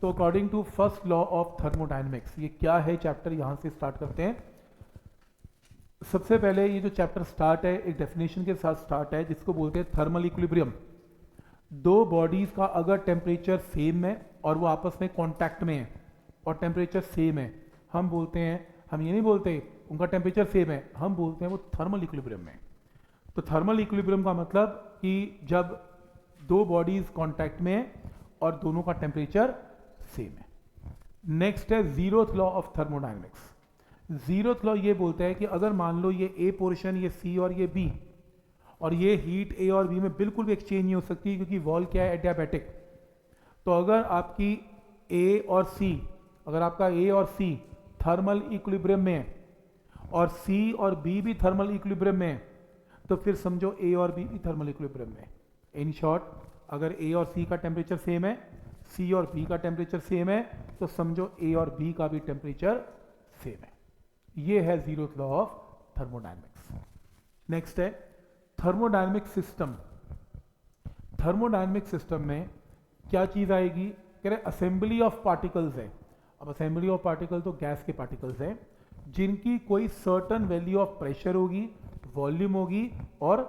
तो according to first law of thermodynamics, ये क्या है चैप्टर, यहां से स्टार्ट करते हैं। सबसे पहले ये जो चैप्टर स्टार्ट है एक डेफिनेशन के साथ स्टार्ट है जिसको बोलते हैं थर्मल इक्विलिब्रियम। दो बॉडीज का अगर टेम्परेचर सेम है और वो आपस में कांटेक्ट में है और टेम्परेचर सेम है, हम बोलते हैं, हम ये नहीं बोलते उनका टेम्परेचर सेम है, हम बोलते हैं वो थर्मल इक्विलिब्रियम में। तो थर्मल इक्विलिब्रियम का मतलब कि जब दो बॉडीज कांटेक्ट में है और दोनों का टेम्परेचर सेम है। नेक्स्ट है zeroth law of thermodynamics. Zeroth law ये बोलता है कि अगर मान लो ये ए पोर्शन, ये सी और ये बी, और ये हीट ए और बी में बिल्कुल भी एक्सचेंज नहीं हो सकती क्योंकि वॉल क्या है, एडियाबैटिक। तो अगर आपकी ए और सी, अगर आपका ए और सी थर्मल इक्विलिब्रियम में है और सी और बी भी थर्मल इक्विलिब्रियम में है, तो फिर समझो ए और बी भी थर्मल इक्विलिब्रियम में। इन शॉर्ट, अगर ए और सी का टेम्परेचर सेम है, सी और बी का टेम्परेचर सेम है, तो समझो ए और बी का भी टेम्परेचर सेम है। ये है zeroth law of thermodynamics. Next है थर्मोडायनेमिक सिस्टम। थर्मोडायनेमिक सिस्टम में क्या चीज आएगी, कह रहे असेंबली ऑफ पार्टिकल्स है। अब असेंबली ऑफ पार्टिकल तो गैस के पार्टिकल्स हैं जिनकी कोई सर्टन वैल्यू ऑफ प्रेशर होगी, वॉल्यूम होगी और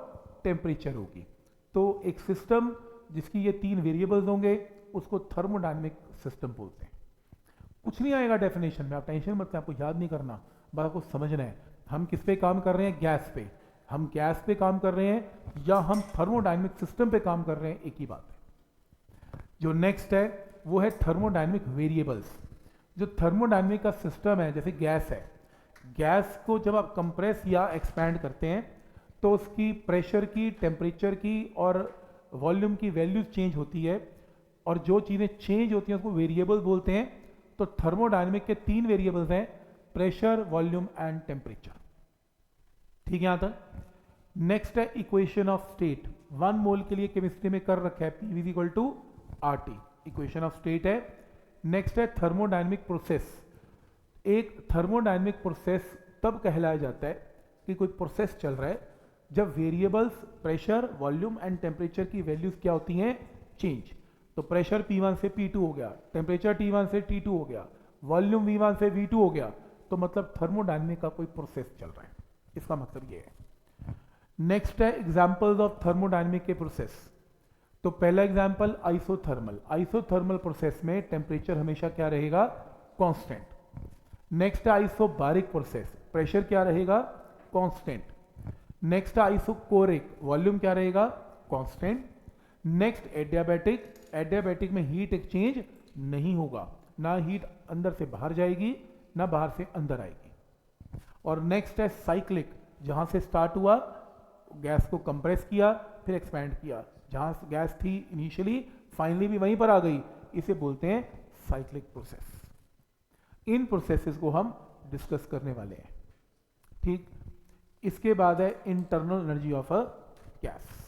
टेम्परेचर होगी। तो एक सिस्टम जिसकी ये तीन वेरिएबल्स होंगे उसको थर्मोडायनेमिक सिस्टम बोलते हैं। कुछ नहीं आएगा डेफिनेशन में, आप टेंशन मत लें, आपको याद नहीं करना, बस आपको समझना है हम किस पे काम कर रहे हैं, गैस पे। हम गैस पे काम कर रहे हैं या हम थर्मोडायनेमिक सिस्टम पे काम कर रहे हैं, एक ही बात है। जो नेक्स्ट है वो है थर्मोडायनेमिक वेरिएबल्स। जो थर्मोडायनेमिक का सिस्टम है, जैसे गैस है, गैस को जब आप कंप्रेस या एक्सपैंड करते हैं तो उसकी प्रेशर की, टेम्परेचर की और वॉल्यूम की वैल्यूज चेंज होती है, और जो चीज़ें चेंज होती हैं उसको वेरिएबल बोलते हैं। तो थर्मोडायनेमिक के तीन वेरिएबल्स हैं, प्रेशर, वॉल्यूम एंड टेम्परेचर। ठीक है यहां तक। नेक्स्ट है इक्वेशन ऑफ स्टेट। 1 मोल के लिए केमिस्ट्री में कर रखा है P is equal to RT, equation of state है। नेक्स्ट है थर्मोडायनेमिक प्रोसेस। एक थर्मोडायनेमिक प्रोसेस तब कहलाया जाता है कि कोई प्रोसेस चल रहा है जब variables pressure, volume and temperature की वैल्यूज क्या होती हैं, चेंज। तो प्रेशर P1 से P2 हो गया, टेम्परेचर T1 से T2 हो गया, वॉल्यूम V1 से V2 हो गया, तो मतलब थर्मोडायनेमिक का कोई प्रोसेस चल रहा है, इसका मतलब ये है। नेक्स्ट है एग्जांपल्स ऑफ थर्मोडायनेमिक के प्रोसेस। तो पहला एग्जांपल आइसोथर्मल। आइसोथर्मल प्रोसेस में टेम्परेचर हमेशा क्या रहेगा, कांस्टेंट। नेक्स्ट है आइसोबारिक प्रोसेस, प्रेशर क्या रहेगा, कांस्टेंट। नेक्स्ट है आइसोकोरिक, वॉल्यूम क्या रहेगा, कांस्टेंट। नेक्स्ट एडियाबैटिक, एडियाबैटिक में हीट एक्सचेंज नहीं होगा, ना हीट अंदर से बाहर जाएगी ना बाहर से अंदर आएगी। और नेक्स्ट है साइक्लिक, जहां से स्टार्ट हुआ, गैस को कंप्रेस किया फिर एक्सपैंड किया, जहां गैस थी इनिशियली फाइनली भी वहीं पर आ गई, इसे बोलते हैं साइक्लिक प्रोसेस। इन प्रोसेसेस को हम डिस्कस करने वाले हैं। ठीक, इसके बाद है internal energy of a gas.